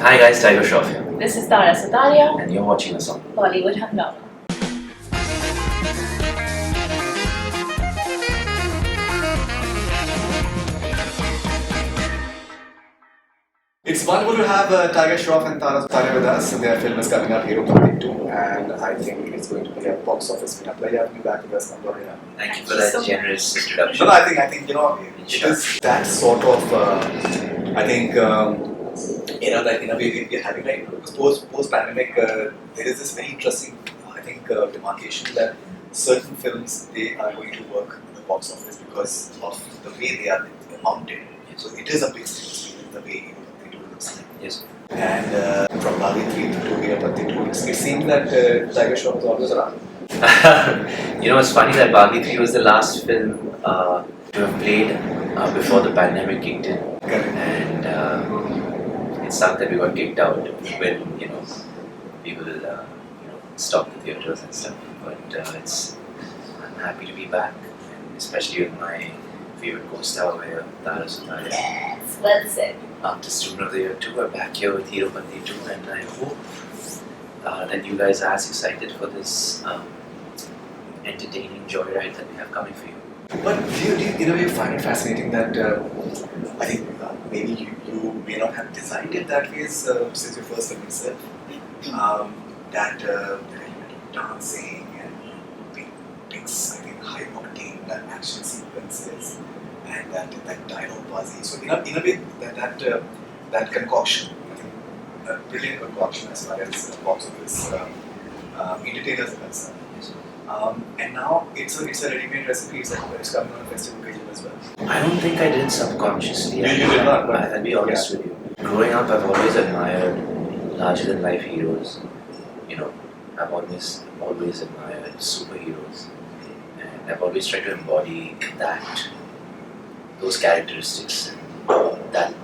Hi guys, Tiger Shroff here. This is Tara Sataria. And you're watching us on Bollywood Hungama. It's wonderful to have Tiger Shroff and Tara Sataria with us. Their film is coming out, Heropanti 2, and I think it's going to be a box office winner. Pleasure having you back with us, Hungama. Thank you for that generous introduction. No, I think it is that sort of that in a way we're having post pandemic. There is this very interesting demarcation that certain films they are going to work in the box office because of the way they are mounted. So it is a big thing in the way they do this. Yes. And from Bali 3 to Heropanti 2, it seems that Tiger Shroff is always around. It's funny that Bali 3 was the last film to have played before the pandemic kicked in. Correct. And it sucked that we got kicked out when people stopped the theatres and stuff. But I'm happy to be back, and especially with my favorite co-star, Tara Sataria. Yes, well said. After Student of the Year 2, we're back here with Heropanti 2, and I hope that you guys are as excited for this entertaining joyride that we have coming for you. But do you in a way find it fascinating that I think maybe you may not have designed it that way since your first film itself, that dancing and big high octane action sequences and that dialogue buzzing. So in a way that concoction, I think a brilliant concoction as far as box office entertainers are concerned. And now it's a ready-made recipe. It's coming on a festival occasion as well. I don't think I did it subconsciously. You did not, but I'll be honest with you. Growing up, I've always admired larger-than-life heroes. I've always admired superheroes, and I've always tried to embody those characteristics, that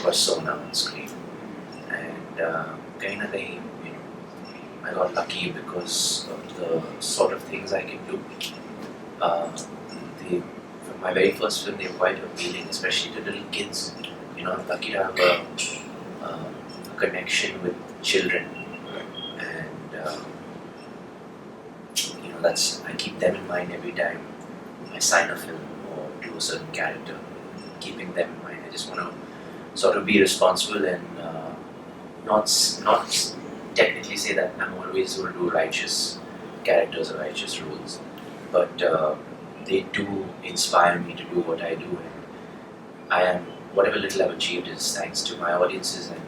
persona on screen. And I got lucky because of the sort of things I can do. From my very first film, they were quite appealing, especially to little kids. I'm lucky to have a connection with children, and I keep them in mind every time I sign a film or do a certain character. Keeping them in mind, I just want to sort of be responsible and not technically say that I'm always going to do righteous characters or righteous roles, but they do inspire me to do what I do, and whatever little I've achieved is thanks to my audiences and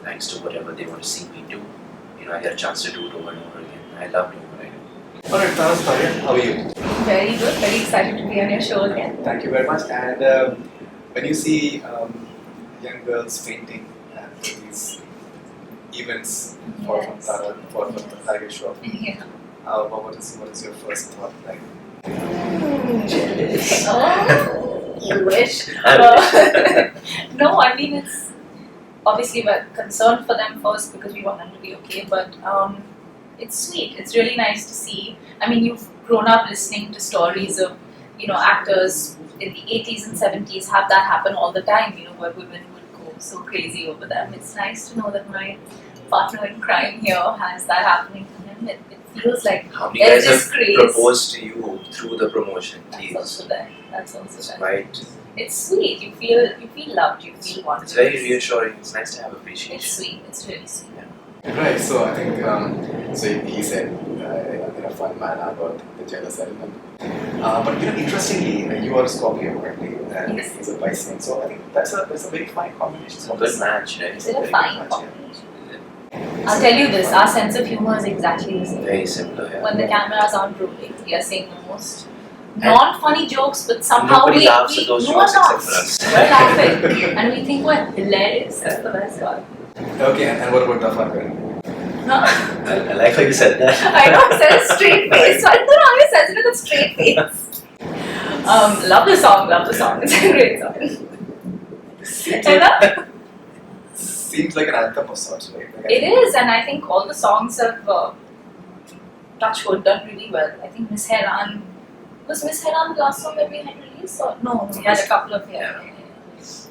thanks to whatever they want to see me do. I get a chance to do it over and over again. I love doing what I do. Alright, Tara Sataria, how are you? Very good, very excited to be on your show again. Thank you very much. And when you see young girls fainting at these events for Tiger Shroff, Yeah. what is your first thought like? Oh, you wish. No, I mean it's obviously we're concerned for them first because we want them to be okay, but it's sweet. It's really nice to see. I mean, you've grown up listening to stories of actors in the 80s and 70s have that happen all the time. Where women would go so crazy over them. It's nice to know that my partner in crime here has that happening to him. It feels like how many there's guys this have craze. proposed to you through the promotion? Please. That's also there. That's also It's there. quite. It's sweet. You feel loved. You feel wanted. It's very reassuring. It's nice to have appreciation. It's sweet. It's really sweet. Right, so I think he said in a fun manner about the jealous element. But interestingly, you are a Scorpio, correctly, and Yes. he's a Piscean. So I think that's a very fine combination. It's a good match, right? Is it a Very fine good match, combination? I'll tell you this, our sense of humor is exactly the same. Very similar, yeah. When the cameras aren't rolling, we are saying the most non-funny jokes, but somehow Nobody laughs at those no one jokes except for laughs. us. We're laughing, and we think we're hilarious. That's the best part. Okay, and what about the fun? Huh? I like how you said that. I know, it says straight face. So I don't know how you says it with a straight face. Love the song. It's a great song. Seems like an anthem of sorts, right? It is, and I think all the songs have touch wood done really well. I think Miss Heran was Miss Heran the last song that we had released, or no? We had a couple of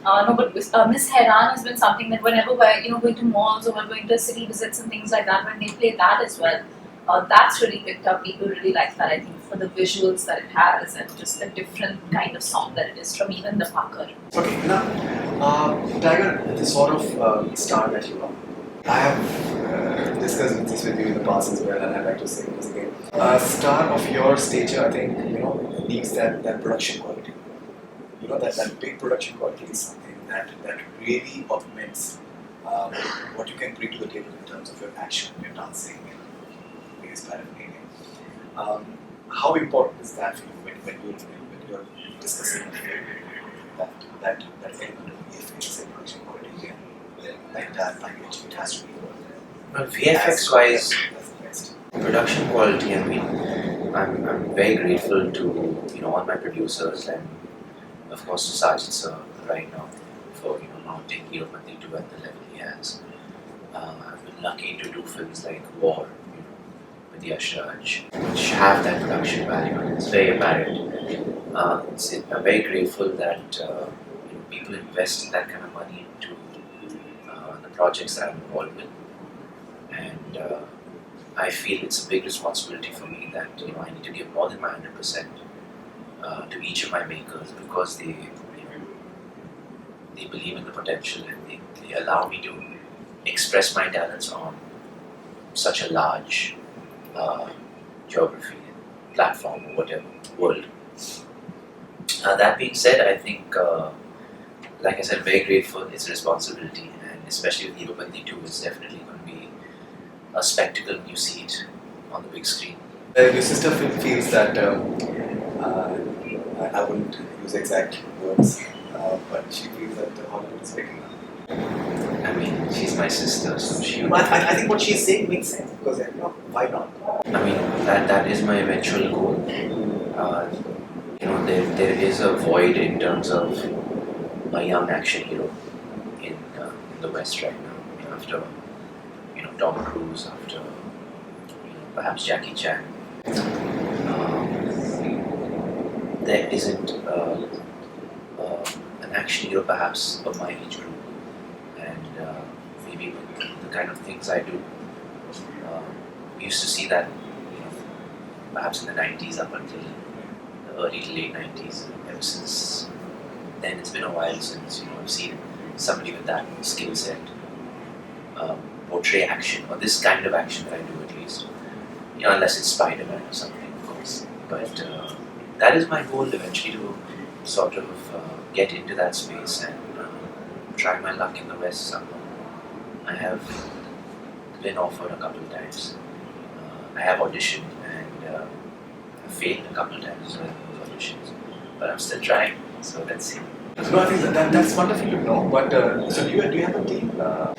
No, but Miss Hairan has been something that whenever we're going to malls or we're going to city visits and things like that, when they play that as well, that's really picked up. People really like that. I think for the visuals that it has and just the different kind of song that it is from even the Pakar. Okay, now, Tiger, the sort of star that you are. I have discussed this with you in the past as well, and I'd like to say this again. A star of your stature, I think, needs that production quality. That big production quality is something that really augments what you can bring to the table in terms of your action, your dancing, and various paraphernalia. How important is that for you when you're discussing that element of VFX and production quality again? Like that language, it has to be. Well, VFX wise, that's the best. production quality, I mean, I'm very grateful to all my producers and of course to Sajid sir right now for mounting Heropanti to at the level he has. I've been lucky to do films like War with Yashraj, which have that production value and it's very apparent. I'm very grateful that people invest that kind of money into the projects that I'm involved with, and I feel it's a big responsibility for me that I need to give more than my 100% to each of my makers because they believe in the potential and they allow me to express my talents on such a large geography, platform, or whatever, world. That being said, I think, like I said, very grateful. It's a responsibility, and especially with Heropanti 2, it's definitely going to be a spectacle when you see it on the big screen. Your sister feels that I wouldn't use exact words, but she feels that Hollywood is picking up. I mean, she's my sister, so she. I think what she's saying makes sense because why not? I mean, that is my eventual goal. There is a void in terms of a young action hero in the West right now. After Tom Cruise, after perhaps Jackie Chan, there isn't an action hero perhaps of my age group, and maybe with the kind of things I do, we used to see that perhaps in the 90s up until the early to late 90s. Ever since then, it's been a while since I've seen somebody with that skill set portray action, or this kind of action that I do at least. Unless it's Spider-Man or something, of course. But that is my goal eventually, to sort of get into that space and try my luck in the West somehow. I have been offered a couple of times. I have auditioned and I've failed a couple of times as well in those auditions. But I'm still trying, so let's see. No, I think that's wonderful to know. But so do you have a team? I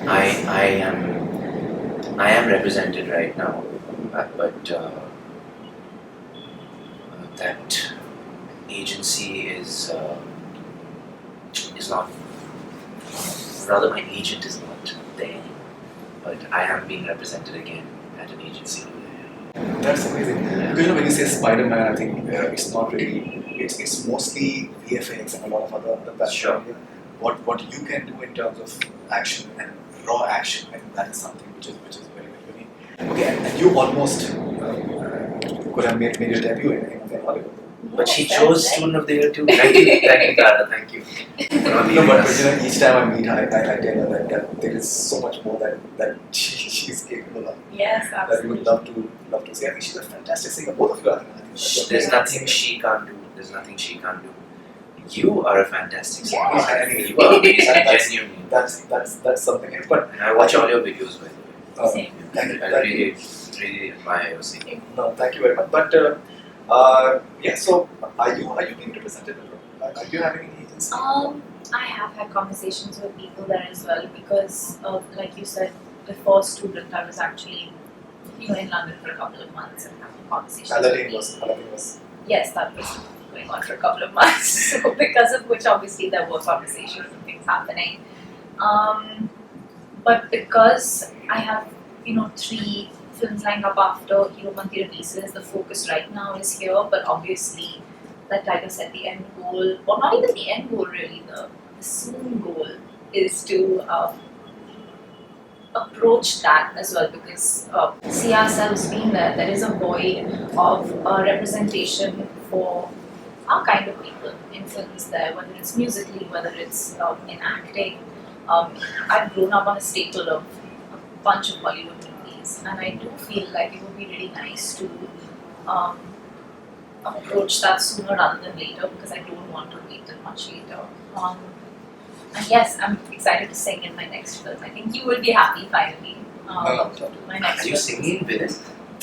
am represented right now, but that agency is not. Rather, my agent is not there, but I am being represented again at an agency. That's amazing. Because when you say Spider-Man, I think it's not really. It's mostly VFX and a lot of other platforms. Sure. What you can do in terms of action and raw action, and that is something which is very very unique. Okay, and you almost could have made your debut in Hollywood. But she chose Student of the Year too. Thank you, Tara. Thank you. No, but each time I meet her, I tell her that there is so much more that she's capable of. Yes, That we absolutely. would love to see. I think she's a fantastic singer. Both of you are. I think. There's nothing she can't do. There's nothing she can't do. You are a fantastic singer. Yes. I mean, You are amazing, that's- genuinely. That's something else. But And I watch all your videos, by the way. Same. Thank you. I really admire your singing. No, thank you very much. But yeah, so are you being represented? Are you having any agency? I have had conversations with people there as well because, like you said, before Student, I was actually in London for a couple of months and having conversations. Aladdin was. Yes, that was going on for a couple of months. So because of which, obviously, there were conversations and things happening. But because I have, 3 films lined up after Heropanti releases, the focus right now is here. But obviously, like Tiger said, the end goal, or not even the end goal really, the the soon goal is to approach that as well, because see ourselves being there. There is a void of representation for our kind of people in films there, whether it's musically, whether it's in acting. I've grown up on a staple of a bunch of Bollywood movies, and I do feel like it would be really nice to approach that sooner rather than later, because I don't want to wait till much later. And yes, I'm excited to sing in my next film. I think you will be happy finally. My next Are you film. singing with it?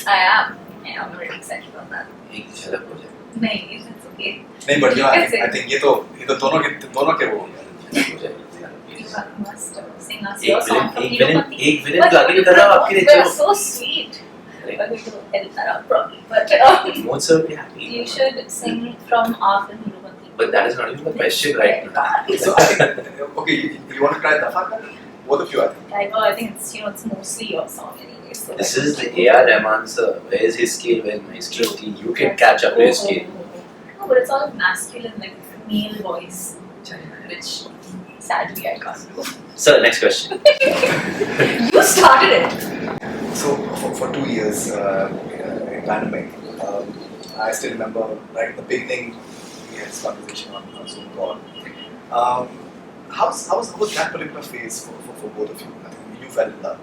I am. Yeah, I'm very excited about that. एक झलक हो जाए. नहीं, it's okay. नहीं but yeah, I think ये तो दोनों के वो हो गया. झलक हो जाए. You must sing us your song from एक Heropanti. विलन प्लग इन कर रहा हूँ आपके लिए. We're so sweet. We're going to edit that out probably. But Most will be happy. you should sing from our film Heropanti. But that is not even the question right now. So I think okay, you want to try Dafaka? Both of you, I think. I think it's mostly your song anyway. So This is the A.R. Rahman sir. Where is his scale? Where is my scale? You can catch up to his scale. No, but it's all masculine, like male voice, which sadly I can't do. Sir, next question. You started it. So for 2 years in pandemic, I still remember right in the beginning we had this conversation on Zoom call. How was that particular phase for both of you? I think you fell in love.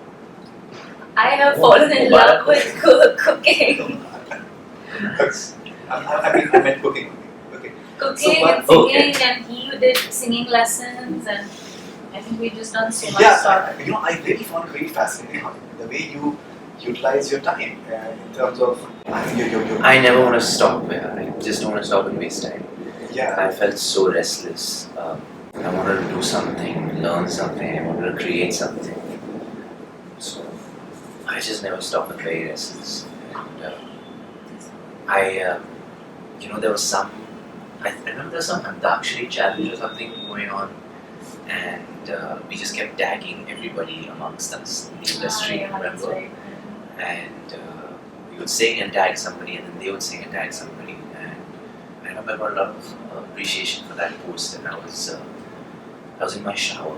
I have fallen in love with cooking. I meant cooking. Okay. Cooking and singing, and he did singing lessons, and I think we've just done so much stuff. Yeah, I really found it very fascinating how the way you utilize your time in terms of. I think you're I never want to stop. I just don't want to stop and waste time. Yeah. I felt so restless. I wanted to do something, learn something. I wanted to create something. So I just never stopped and very restless. And there was some. I remember there was some Antakshari challenge or something going on, and we just kept tagging everybody amongst us in the industry. Yeah, that's remember? right. And we would sing and tag somebody, and then they would sing and tag somebody. And I remember I got a lot of appreciation for that post, and I was in my shower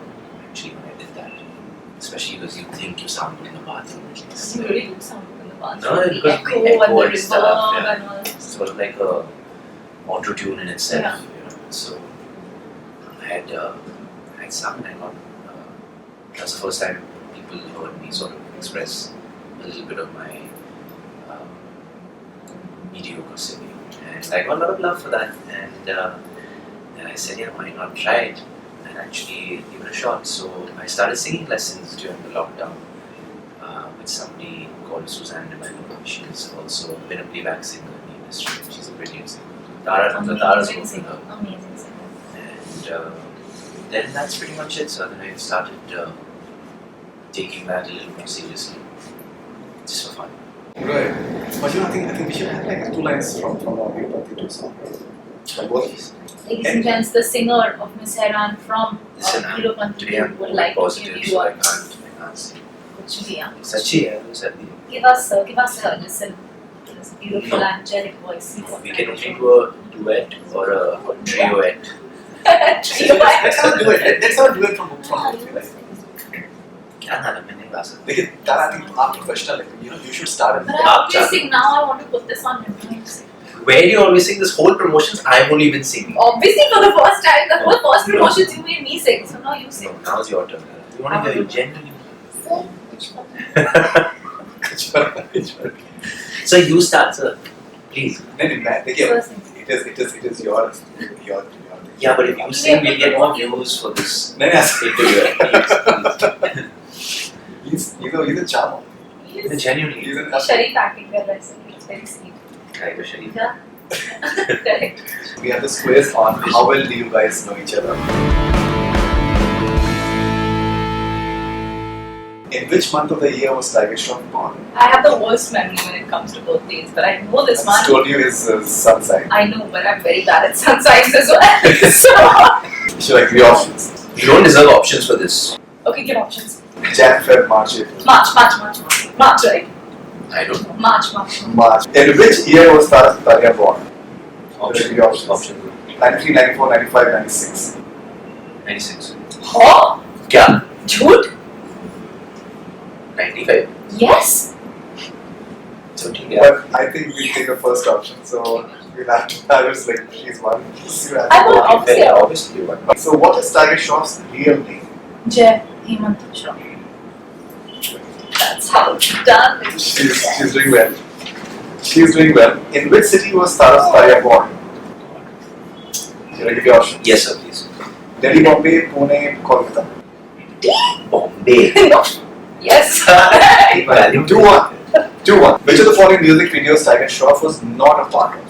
actually when I did that. Especially because you think you sound good in the bathroom at least. You really do sound good in the bathroom. No, The because echo the and echo the and stuff, reverb yeah. and all. It's sort of like a auto tune in itself, Yeah. So I had sung, and I got that was the first time people heard me sort of express a little bit of my mediocre singing, and I got a lot of love for that. And then I said, yeah, why not try it and actually give it a shot? So I started singing lessons during the lockdown with somebody called Suzanne Demello. She's also been a playback singer in the industry. She's a brilliant singer. Tara's Amazing working singer. her. Amazing singer. And then that's pretty much it. So then I started taking that a little more seriously, just for fun. Right. But I think we should have like 2 lines from our Heropanti to song. From both of us. Ladies and gents, the singer of Miss Heran from Listen, Heropanti today I'm would like to positive, give you so I a can't sing. कुछ भी हाँ. Sachi hai, Sardi. Give us a listen to this beautiful angelic voice. We can only do a duet or a trioet. Let's not do it from both of you. Like, क्या गाना मैं नहीं गा सकता. लेकिन that I think आप professional है. You should start it. But I always sing now. I want to put this on him. Where do you always sing this whole promotions? I've only been singing. Obviously, for the first time, the whole first promotions you made me sing. So now you sing. No, now it's your turn. You want to hear you genuinely? Which one? So you start, sir. Please. नहीं मैं देखिए First thing. it is your Yeah, but if you sing, we'll get more views for this नहीं ऐसा interview. he's a charmer. Please. Genuinely. He's a Sharif acting कर रहा है. It's very sweet. Right, Sharif. Yeah. Correct. We have this quiz on how well do you guys know each other. In which month of the year was Tiger Shroff born? I have the worst memory when it comes to birthdays, but I know this I one. told you his sun sign. I know, but I'm very bad at sun signs as well. So, Should I give you options? You don't deserve options for this. okay, give options. Jan, Feb, March, April. March, right? I don't know. March. In which year was Talia born? Option. Give you options. Option. 93, 94, 95, 96. 96. Oh, क्या? झूठ? 95. Yes. So ठीक है. But I think we take the first option, so we'll have to. I was like, she's one. I will obviously. Obviously you won. So, what is Tiger Shroff's real name? Jai Hemant Shah. That's how it's done. She's doing well. She's doing well. In which city was Tara Sutaria born? Should I give you options? Yes sir, please. Delhi, Bombay, Pune, Kolkata. Bombay. No. Yes. 2-1. 2-1. Which of the following music videos Tiger Shroff was not a part of?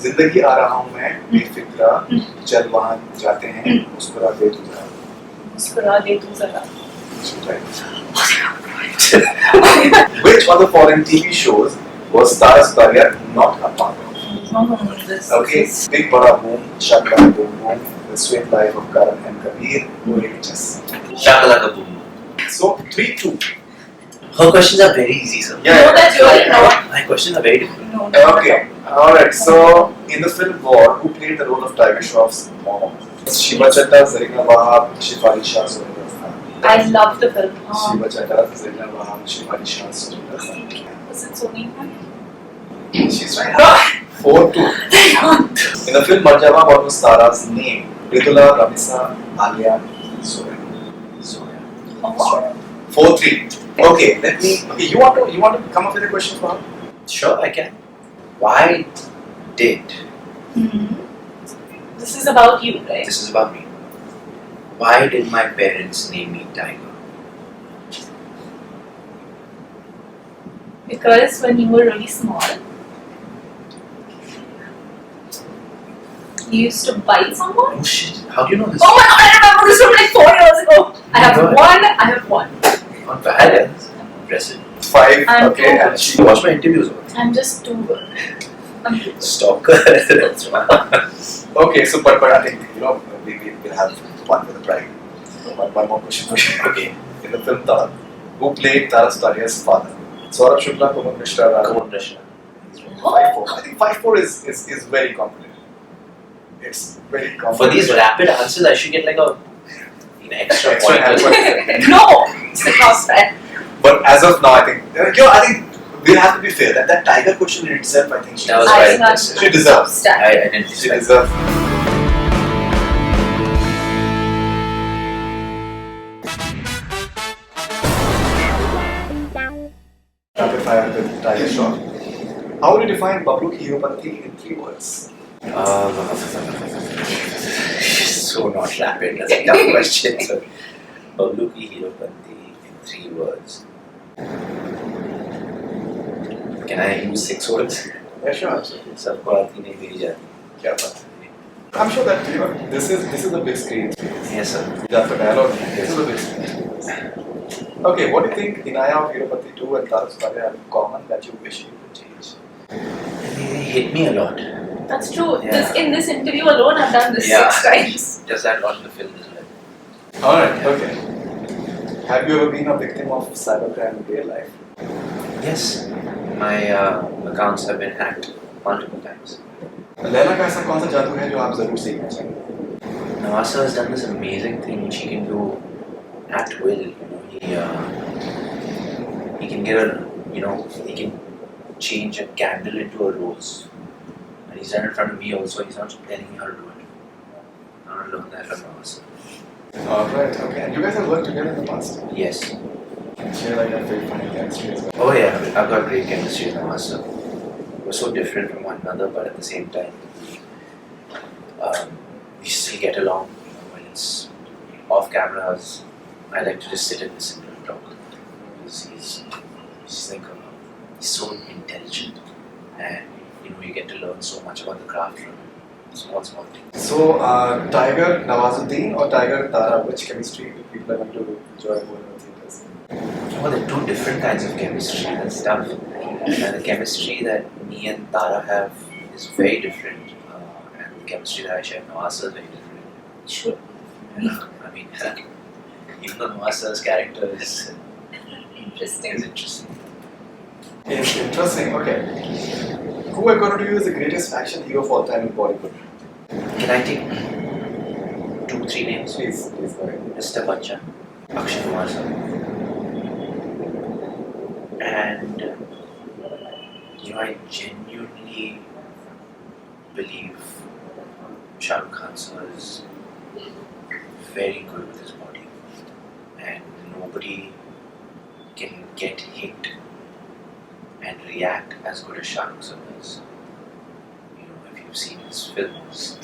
जिंदगी आ रहा हूँ मैं, बेफिक्रा, चल वहाँ जाते हैं, मुस्कुरा दे तू जरा. मुस्कुरा दे तू जरा. Which of the following TV shows was Tara Sutaria not a part of? Okay, Big Bada Boom, Shakla Boom Boom, The Sweet Life of Karan and Kabir, or HS. Shakalaka boom. So 3-2. Her questions are very easy, sir. Yeah. No, that's really not. My questions are very different. No, no. Okay. All right. So in the film War, who played the role of Tiger Shroff's mom? Shiva Chatta, Zarina Wahab, Shifali Shah, Surendra Khan. I love the film. Shiva Chatta, Zarina Wahab, Shifali Shah, Surendra Khan. Was it Sony? She's right. 4-2. In the film Marjava, what was Tara's name? Ridula, Ramisa, Alia, Soren. Oh. 4-3. Okay, let me. Okay, you want to come up with a question for her? Sure, I can. Why did This is about you, right? this is about me? Why did my parents name me Tiger? Because when you were really small, you used to bite someone. Oh shit! How do you know this? Oh my god, I remember this from like 4 years ago. I have God. one. I have one. Not bad. Impressive. 5. I'm Okay, too and she. You watch my interviews. I'm just too good. I'm too good. Stalker. Okay, so but I think we'll have one with a pride. So one more question for you. Okay. In the film Tara, who played Tara Sutaria's father? Saurabh Shukla, Kumar Mishra, Raghav. Come on, Rashna. 5-4. I think 5-4 is very confident. It's very confident. For these rapid answers, I should get like a extra Extra point. hand. No, it's not fair. But as of now, I think we'll have to be fair. That Tiger question in itself, I think she That was I right. think that's She deserves. Stand. I didn't She expect. deserves. Rapid fire with Tiger Shroff. How would you define Bablu ki Heropanti in 3 words? So not rapid. That's a tough question. So, Bablu ki Heropanti in 3 words. Can I use 6 words? Yeah, sure. Absolutely. सबको आती नहीं मेरी जाती. क्या बात है? I'm sure that this is a big screen experience. Yes sir. That's the dialogue. This is a big screen experience. Okay, what do you think Inaya of Heropanti 2 and Tara Sutaria have in common that you wish you could change? They hit me a lot. That's true. Yeah. In this interview alone, I've done this Yeah. 6 times. Does that a lot in the film as well? Alright, okay. Have you ever been a victim of cybercrime in real life? Yes. My accounts have been hacked multiple times. Laila का ऐसा कौन सा जादू है जो आप जरूर सीखना चाहेंगे? Nawasa has done this amazing thing which he can do at will. He can get he can change a candle into a rose. And he's done it in front of me also. He's not telling me how to do it. I want to learn that from Nawasa. Alright, okay. And you guys have worked together in the past? Yes. Share like that very funny chemistry as well. Oh yeah, I've got great chemistry with Nawasa. We're so different from one another, but at the same time, we still get along. When it's off cameras, I like to just sit and listen to him talk. Because he's so intelligent, and you get to learn so much about the craft from him. Small things. So, Tiger Nawazuddin or Tiger Tara, which chemistry do people are going to enjoy more in the theaters? Well, there are 2 different kinds of chemistry. That's tough. And the chemistry that me and Tara have is very different. And the chemistry that I share with Nawasa is very different. Sure. I mean, even though Nawasa's character is Interesting. interesting. It's interesting, okay. Who according to you is the greatest action hero of all time in Bollywood? Can I take 2-3 names. Please go ahead. Mr. Bachchan, Akshay Kumar sir, and I genuinely believe Shah Rukh Khan sir is very good with his body, and nobody can get hit and react as good as Shah Rukh sir does. If you've seen his films,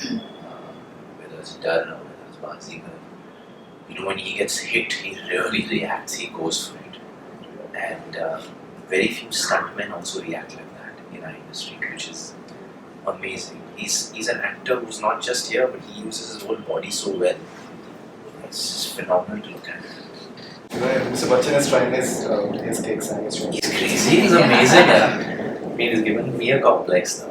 whether it's Dar or whether it's Bazigar, when he gets hit, he really reacts, he goes for it. And very few stuntmen also react like that in our industry, which is amazing. He's an actor who's not just here, but he uses his whole body so well. It's just phenomenal to look at. Mr. Bachchan is trying his takes and his He's crazy, he's amazing. He's given me a complex now.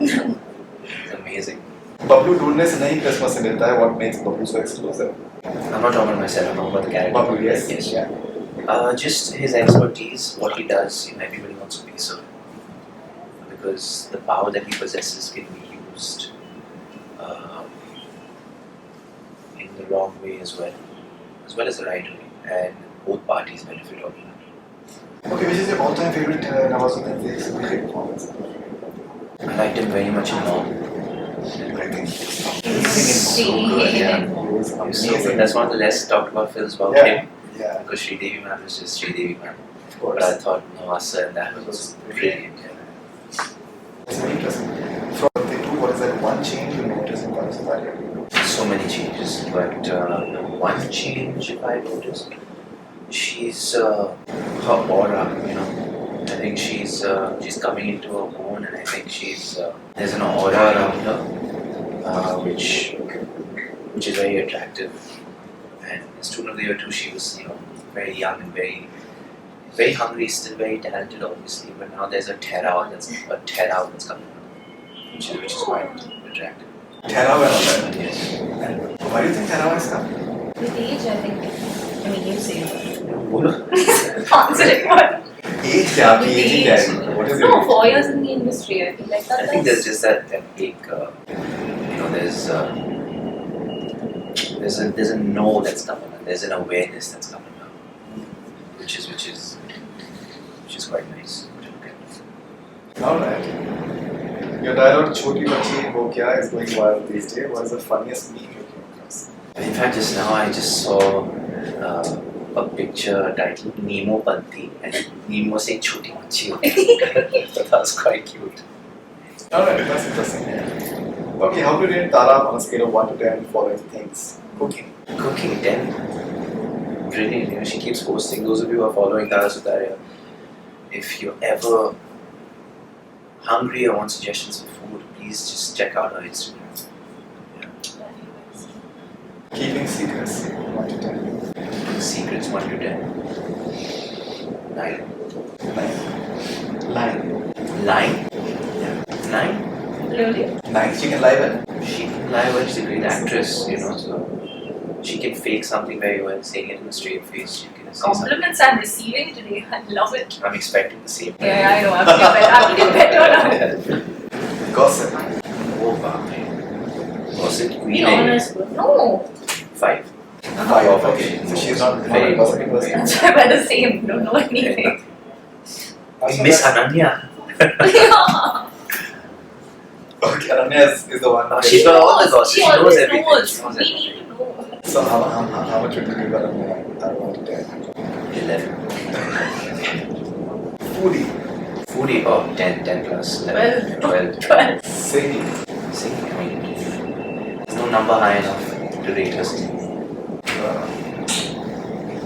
It's amazing. Bablu ढूंढने से नहीं Christmas से मिलता है. What makes Bablu so exclusive? I'm not talking about myself, I'm talking about the character. Bablu, yes. Yeah. Just his expertise, what he does, everybody wants a piece of it. Because the power that he possesses can be used in the wrong way as well as the right way, and both parties benefit of it. Okay, which is your all-time favorite Nawazuddin performance? I liked him very much in Mom. I think So good, yeah. he was So amazing. good. That's one of the less talked about films about Yeah. him. Yeah, Because Sridevi Man was just Sridevi Man. of But course. I thought Nawasa and that was brilliant. Yeah. It's very interesting. From the two, what is that one change you noticed in terms of that? So many changes, but the one change if I noticed, she's her aura. I think she's coming into her own, and I think there's an aura around her, which is very attractive. And student of the year too, she was very young and very hungry, still very talented, obviously. But now there's a terror that's coming out, which is quite attractive. Thera and all that. Yes. And why do you think Thera is coming? With age, I think. I mean, you say it. Bolo. Answer it. What? Age क्या आपकी With age he age. क्या है? What is your No, age? 4 years in the industry. I feel like that. I think there's just that big, there's a know that's coming up. There's an awareness that's coming up, which is quite nice to look at. All right. Your dialogue "छोटी बच्ची वो क्या" is going viral these days. What is the funniest meme you came across? In fact, just now I just saw a picture titled Heropanti, and Nemo saying "choti machi." So that was quite cute. All right, that's interesting. Okay, how do you rate Tara on a scale of 1 to 10 following things? Cooking. Cooking 10. Brilliant. She keeps posting. Those of you who are following Tara Sutaria, if you're ever hungry or want suggestions for food, please just check out her Instagram. Keeping secrets 1 to 10. Secrets 1 to 10. 9. 9. Line. Line? Yeah. 9? Really? 9. She can lie well. She can lie well. She's a great actress, so she can fake something very well, saying it in a straight face. She can say something. Compliments I'm receiving today. I love it. I'm expecting the same. Yeah, I know. I'm getting better now. Gossip. Oh, wow. Gossip Be Queen. honest. No. 5. 5. Oh, Okay. So she's not Very a gossiping important. person. That's why we're the same. Don't know anything. Miss Ananya. Okay, Ananya is the one. She's got all the gossip. She She knows always everything. knows. She knows We everything. need to know. So how much would you give Ananya out of 1 to 10? 11. Foodie. Foodie, 10 plus. 11, 12. 12. Singing. Singing, there's no number high enough to rate her singing.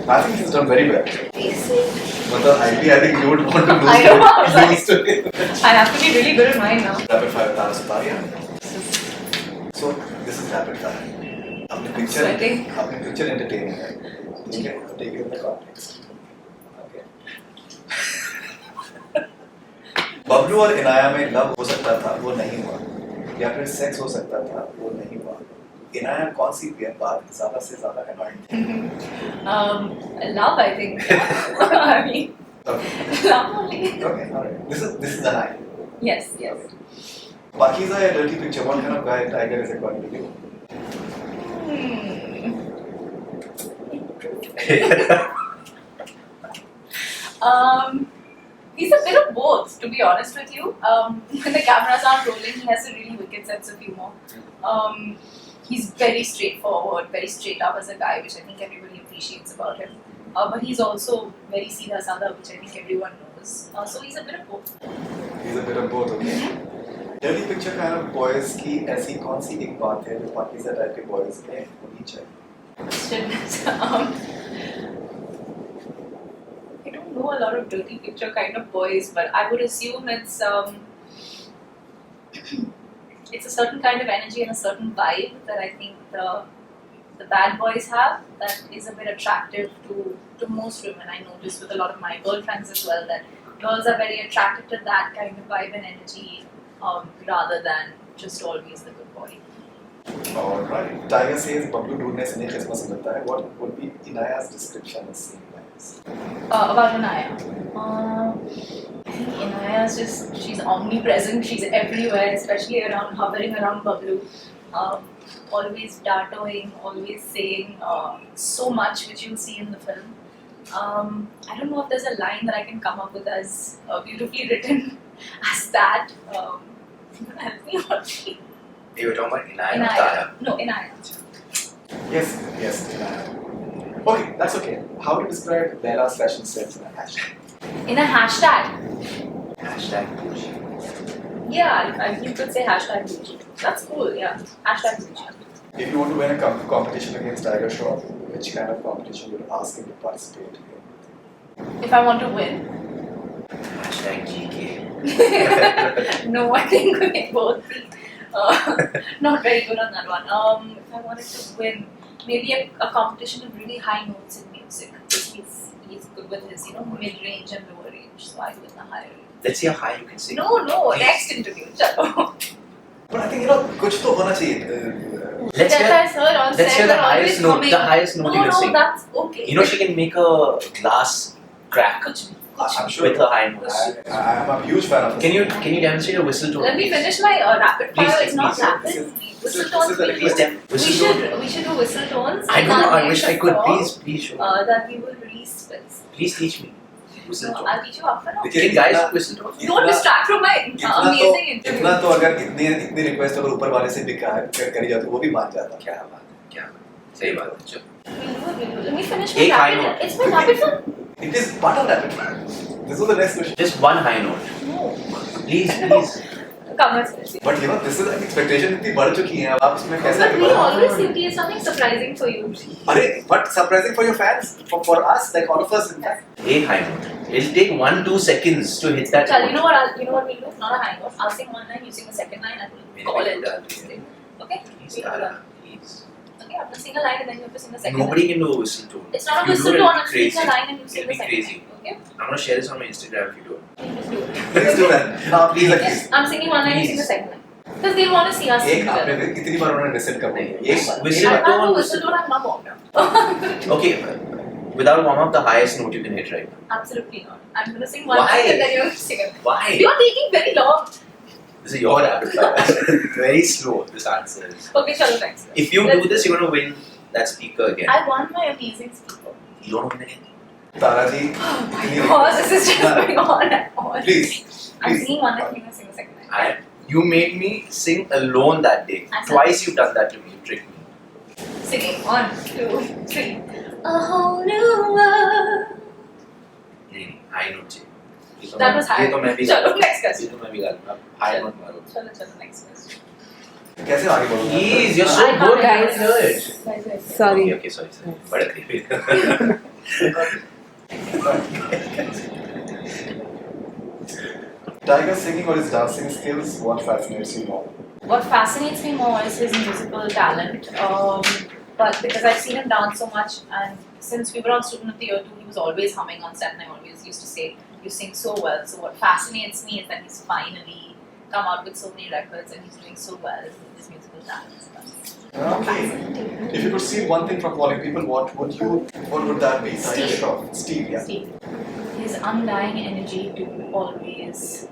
I think he's done very well. Basic. But I think you would want to lose I know, I was like- lose to him. I have to be really good at mine now. Rapid fire Tara Sutaria. So this is rapid fire. अपने picture entertaining है. ठीक है, take it in the context. Okay. Bablu और इनाया में love हो सकता था, वो नहीं हुआ. या फिर सेक्स हो सकता था, वो नहीं हुआ. इनाया कौन सी बात ज़्यादा से ज़्यादा annoying थी? Love, I think. I mean, Okay. love only. Okay, alright. This is an eye. Yes, yes. Bakiza या dirty picture, what kind of guy Tiger is according to you? He's a bit of both, to be honest with you. When the cameras aren't rolling, he has a really wicked sense of humor. He's very straightforward, very straight up as a guy, which I think everybody appreciates about him. But he's also very Seedha Sada, which I think everyone knows. So he's a bit of both. He's a bit of both, okay. Early picture kind of boys की ऐसी कौन सी एक बात है जो Pakistan type के boys में होनी चाहिए? I don't know a lot of dirty picture kind of boys, but I would assume it's it's a certain kind of energy and a certain vibe that I think the bad boys have that is a bit attractive to most women. I notice with a lot of my girlfriends as well that girls are very attracted to that kind of vibe and energy rather than just always the good boy. Alright. Tiger says Bablu ढूंढने से नहीं किस्मत से मिलता है. What would be Inaya's description as scene wise? About Inaya. I think Inaya's she's omnipresent, she's everywhere, especially hovering around Bablu. Always dartoing, always saying so much, which you'll see in the film. I don't know if there's a line that I can come up with as beautifully written as that. Help me out. You were talking about Inaya. No, Inaya. Yes, Inaya. Okay, that's okay. How to describe Bela's fashion sense in a hashtag? In a hashtag. Hashtag Gucci. Yeah, you could say hashtag Gucci. That's cool, yeah. Hashtag Gucci. If you want to win a competition against Tiger Shroff, which kind of competition would you ask him to participate in? If I want to win? Hashtag GK. No, I think we both be not very good on that one. If I wanted to win, maybe a competition of really high notes in music. He's good with his, mid-range and lower range, so I win the higher range. Let's see how high you can sing. No, next interview. Chalo. But I think कुछ तो होना चाहिए. Let's hear the highest note. The highest note you can sing. No, that's okay. She can make a glass crack I'm sure with her high notes. I'm a huge fan of his. Can you demonstrate a whistle tone? Let me finish my rapid fire. It's not please. rapid. Whistle tones. We should do whistle tones. I don't know. I wish I could. Please show. That we will release with. Please teach me. Whistle tone. I'll teach you after now. Can guys whistle tone? Don't distract from my amazing interview. इतना तो अगर इतनी request अगर ऊपर वाले से भी करी जाती वो भी मान जाता. क्या बात. सही बात है. चलो. Let me finish my rapid fire. It's my rapid fire. It is part of rapid fire. This was the next question. Just one high note. No. Please. Come on, seriously. But this is like expectation इतनी बढ़ चुकी है अब आप इसमें कैसे? But we always think it's something surprising for you. अरे, but surprising for your fans, for us, like all of us in fact. A high note. It'll take 1-2 seconds to hit that. Chal, you know what we'll do? Not a high note. I'll sing one line, you sing the second line, and we'll call it. Okay? Please. Okay, I'm gonna sing a line and then you have to sing the second Nobody line. can do a whistle tone. It's not a If you whistle do it, tone, it'll I'm be singing a crazy. line and you sing It'll the be second crazy. line. Okay? I'm gonna share this on my Instagram if you do it. Please do it. Please do that. Now please like Yes, I'm singing one line, you sing the second line. Because they want to see us sing एक आपने together. कितनी बार उन्होंने listen करना है? Yes, I whistle can't do tone. whistle tone, I'm not warmed up. Okay, without warm up, the highest note you can hit right now. Absolutely not. I'm gonna sing one Why? line and then you're gonna sing it. Why? You're taking very long. This is your rapid fire. Very slow. This answer is. Okay, chalo next. If you do this, you're gonna win that speaker again. I won my amazing speaker. You don't win again. Tara ji, Oh my इतनी god, this is just going on and on. Please. I'm singing one line, you're gonna sing the second line. You made me sing alone that day. I said- Twice you've done that to me. You tricked me. Singing 1, 2, 3. A whole new world. नहीं, high note चाहिए. ये तो That मैं- was high. ये तो मैं भी चलो गाऊंगा. next ये question. तो मैं भी गाऊंगा. High note मारो. चलो next question. कैसे आगे बढ़ोगे? Please, you're so I can't good. guys. You know it. Guys. Sorry. Okay, sorry. But Tiger singing or his dancing skills, what fascinates you more? What fascinates me more is his musical talent. But because I've seen him dance so much, and since we were on Student of the Year 2, he was always humming on set, and I always used to say, "You sing so well." So what fascinates me is that he's finally come out with so many records, and he's doing so well with his musical talent. Okay. If you could see one thing from calling people, what would that be? Tiger Steve. Shroff. Steve, yeah. Steve, his undying energy to always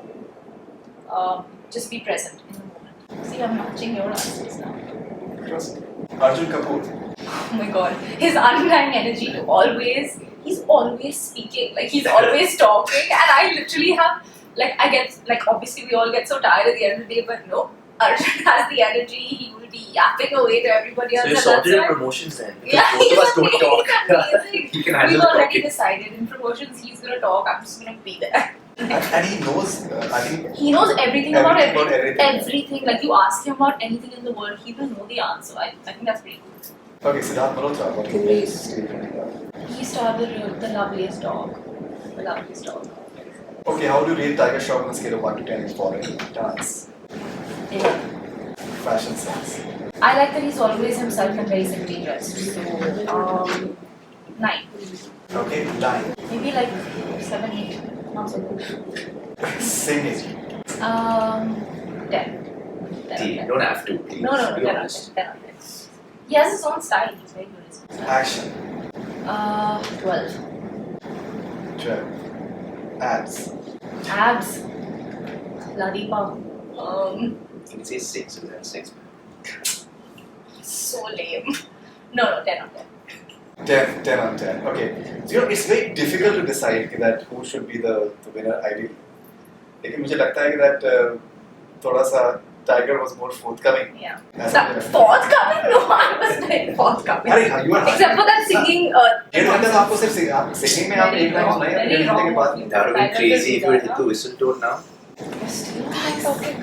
just be present in the moment. See, I'm matching your answers now. Interesting. Arjun Kapoor. Oh my god, his undying energy to always, he's always speaking, like he's always talking, and I literally have, like, I get, like, obviously we all get so tired at the end of the day, but no, Arjun has the energy, he will be yapping away to everybody else. So you and sorted that's in why- promotions then? Because Yeah, both of us don't he's talk. amazing. He can handle We've the already talking. decided in promotions he's gonna talk, I'm just gonna be there. And he knows, I think, He knows everything about Everything everything. about everything. Everything. Like you ask him about anything in the world, he will know the answer. I think that's pretty cool. okay, Siddharth Malhotra, what is his He started with the loveliest dog. The loveliest dog. Okay, how do you rate Tiger Shroff on a scale of 1 to 10 in foreign dance? Yeah. Fashion sense. I like that he's always himself and very simply dressed. So 9. Okay, 9. Maybe like 7, 8. Not so good. Singing. 10. 10 Tea. You don't have to. Please. No, 10 Be on honest. 10. 10 on 10. He has his own style. He's very good at his own style. Action. 12. 12. Abs. Abs. Bloody pump. Can you say 6? Is that 6? So lame. No, 10 on 10. 10 on 10. Okay. So, it's very difficult to decide that who should be the winner ideally. लेकिन मुझे लगता है कि that थोड़ा सा Tiger was more forthcoming. Yeah. ऐसा मुझे लगता है. Forthcoming? No, I was very forthcoming. अरे हाँ, you are. Except for that singing. 1.5 घंटे तो आपको सिर्फ आप singing में आप Very एक लाइन wrong, सुनाए very 1.5 घंटे के बाद. wrong. That would have been crazy if you had hit the whistle tone now. You're still on that topic.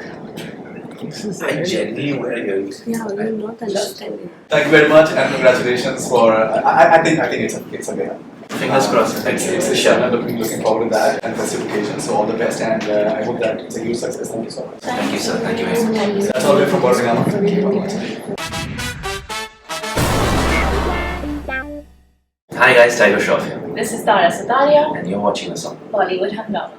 I genuinely want to hear you sing. Yeah, you're not understanding. Thank you very much and congratulations for. I think it's a winner. Fingers crossed. It's a show. I'm looking forward to that and festive occasion. So all the best and I hope that it's a huge success. Thank you so much. Thank you, sir. Thank you very much. That's all from Hungama. Thank you very much. Hi guys, Tiger Shroff here. This is Tara Sataria, And you're watching us on Bollywood Hungama.